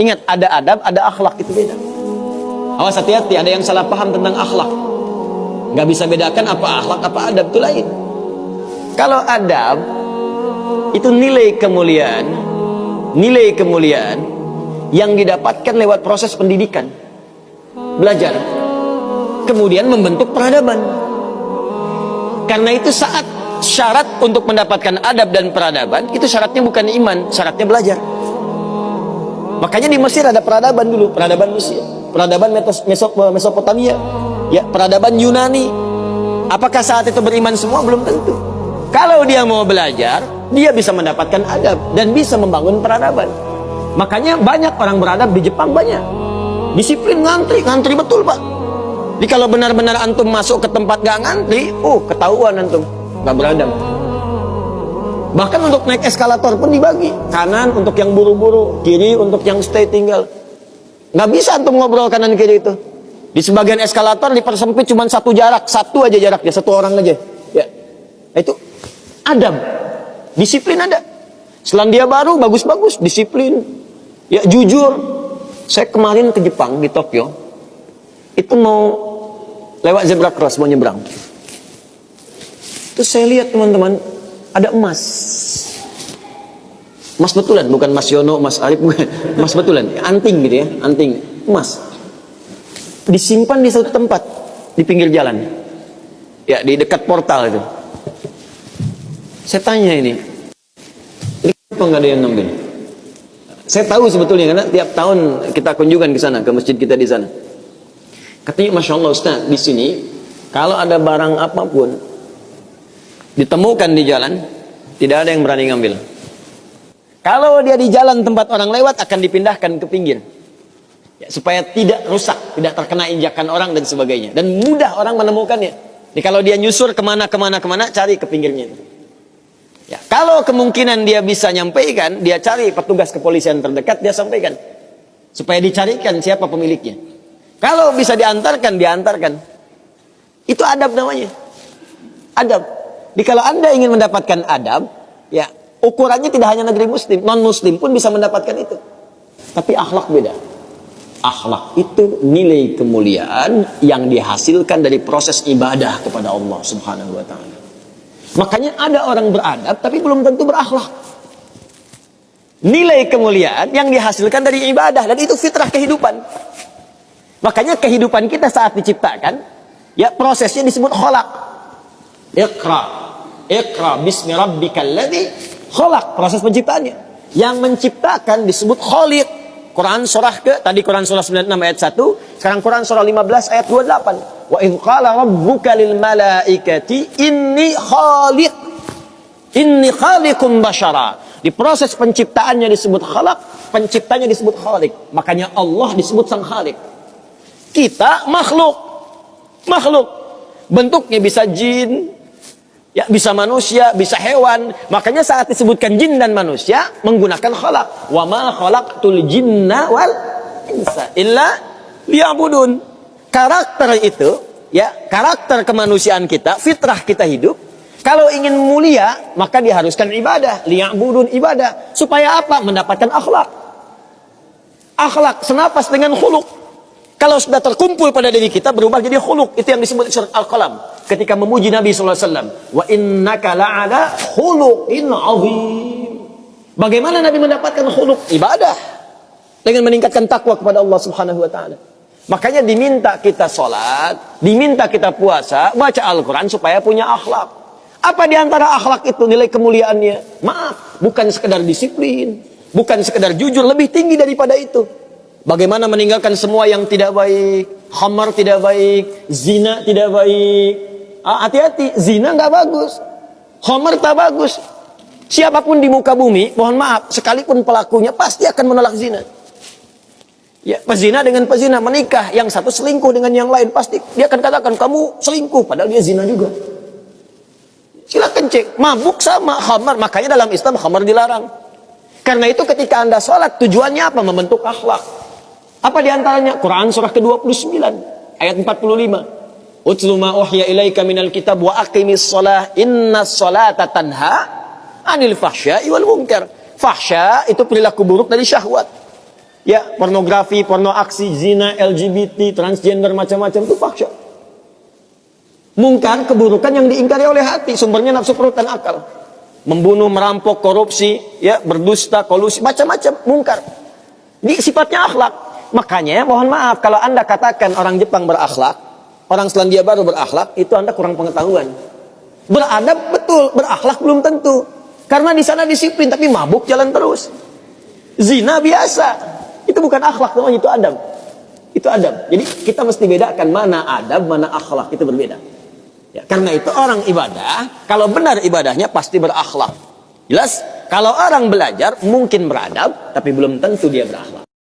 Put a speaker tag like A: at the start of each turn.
A: Ingat, ada adab, ada akhlak, itu beda. Awas, hati-hati, ada yang salah paham tentang akhlak. Nggak bisa bedakan apa akhlak, apa adab, itu lain. Kalau adab itu nilai kemuliaan yang didapatkan lewat proses pendidikan, belajar, kemudian membentuk peradaban. Karena itu saat syarat untuk mendapatkan adab dan peradaban, itu syaratnya bukan iman, syaratnya belajar. Makanya di Mesir ada peradaban dulu, peradaban Mesir, peradaban Mesopotamia, ya, peradaban Yunani. Apakah saat itu beriman semua? Belum tentu. Kalau dia mau belajar, dia bisa mendapatkan adab dan bisa membangun peradaban. Makanya banyak orang beradab di Jepang, banyak. Disiplin, ngantri betul, Pak. Jadi kalau benar-benar antum masuk ke tempat gak ngantri, ketahuan antum gak beradab. Bahkan untuk naik eskalator pun dibagi, kanan untuk yang buru-buru, kiri untuk yang stay tinggal. Nggak bisa antum ngobrol kanan kiri itu. Di sebagian eskalator dipersempit cuma satu aja jaraknya, satu orang aja. Ya, itu adab, disiplin ada. Selandia Baru bagus-bagus, disiplin, ya, jujur. Saya kemarin ke Jepang, di Tokyo, itu mau lewat zebra cross, mau nyebrang. Terus saya lihat teman-teman, ada emas betulan, bukan Mas Yono, Mas Arif, bukan. Emas betulan, anting gitu ya, anting emas, disimpan di satu tempat di pinggir jalan, ya, di dekat portal itu. Saya tanya ini kenapa nggak ada yang ngambil? Saya tahu sebetulnya karena tiap tahun kita kunjungan ke sana, ke masjid kita di sana. Katanya, Masya Allah Ustaz, di sini kalau ada barang apapun ditemukan di jalan, tidak ada yang berani ngambil. Kalau dia di jalan tempat orang lewat, akan dipindahkan ke pinggir, ya, supaya tidak rusak, tidak terkena injakan orang dan sebagainya, dan mudah orang menemukannya. Jadi kalau dia nyusur kemana, cari ke pinggirnya. Ya, kalau kemungkinan dia bisa nyampaikan, dia cari petugas kepolisian terdekat, dia sampaikan supaya dicarikan siapa pemiliknya. Kalau bisa diantarkan. Itu adab namanya, adab. Jadi kalau Anda ingin mendapatkan adab, ya, ukurannya tidak hanya negeri muslim, non-muslim pun bisa mendapatkan itu. Tapi akhlak beda. Akhlak itu nilai kemuliaan yang dihasilkan dari proses ibadah kepada Allah Subhanahu wa ta'ala. Makanya ada orang beradab tapi belum tentu berakhlak. Nilai kemuliaan yang dihasilkan dari ibadah, dan itu fitrah kehidupan. Makanya kehidupan kita saat diciptakan, ya, prosesnya disebut khalaq. Iqra bismi rabbikal ladzi khalaq, proses penciptaannya. Yang menciptakan disebut khaliq. Quran surah Quran surah 96 ayat 1, sekarang Quran surah 15 ayat 28. Wa idz qala rabbuka lil malaikati inni khaliqum basyara. Di proses penciptaannya disebut khalaq, penciptanya disebut khaliq. Makanya Allah disebut sang khaliq. Kita makhluk. Bentuknya bisa jin, ya, bisa manusia, bisa hewan. Makanya saat disebutkan jin dan manusia menggunakan khalaq. Wa ma khalaqtul jinna wal insa illa liya'budun. Karakter itu, ya, karakter kemanusiaan kita, fitrah kita hidup. Kalau ingin mulia, maka diharuskan ibadah, liya'budun, ibadah. Supaya apa? Mendapatkan akhlak. Akhlak senapas dengan khuluq. Kalau sudah terkumpul pada diri kita, berubah jadi khuluq. Itu yang disebut surat Al-Qalam ketika memuji Nabi SAW. Wa innaka la'ala khuluqin azim. Bagaimana Nabi mendapatkan khuluq? Ibadah, dengan meningkatkan takwa kepada Allah Subhanahu wa ta'ala. Makanya diminta kita sholat, diminta kita puasa, baca Al-Quran supaya punya akhlak. Apa diantara akhlak itu nilai kemuliaannya? Maaf, bukan sekedar disiplin, bukan sekedar jujur, lebih tinggi daripada itu. Bagaimana meninggalkan semua yang tidak baik, khamar tidak baik, zina tidak baik. Hati-hati, zina nggak bagus, khamar tak bagus. Siapapun di muka bumi, mohon maaf, sekalipun pelakunya pasti akan menolak zina. Ya, pezina dengan pezina menikah, yang satu selingkuh dengan yang lain, pasti dia akan katakan kamu selingkuh, padahal dia zina juga. Silakan cek, mabuk sama khamar, makanya dalam Islam khamar dilarang. Karena itu ketika Anda sholat, tujuannya apa? Membentuk akhlak. Apa diantaranya? Quran surah ke-29 ayat 45. Utlu ma uhya ilaika minal kitab wa aqimis shalah innas sholata tanha anil fahsya'i wal munkar. Fahsya itu perilaku buruk dari syahwat. Ya, pornografi, porno aksi, zina, LGBT, transgender, macam-macam itu fahsya. Mungkar, keburukan yang diingkari oleh hati, sumbernya nafsu perut dan akal. Membunuh, merampok, korupsi, ya, berdusta, kolusi, macam-macam mungkar. Ini sifatnya akhlak. Makanya, mohon maaf kalau Anda katakan orang Jepang berakhlak, orang Selandia Baru berakhlak, itu Anda kurang pengetahuan. Beradab betul, berakhlak belum tentu. Karena di sana disiplin, tapi mabuk jalan terus. Zina biasa. Itu bukan akhlak, namanya itu adab. Itu adab. Jadi kita mesti bedakan mana adab, mana akhlak, itu berbeda. Ya, karena itu orang ibadah, kalau benar ibadahnya pasti berakhlak. Jelas? Kalau orang belajar mungkin beradab, tapi belum tentu dia berakhlak.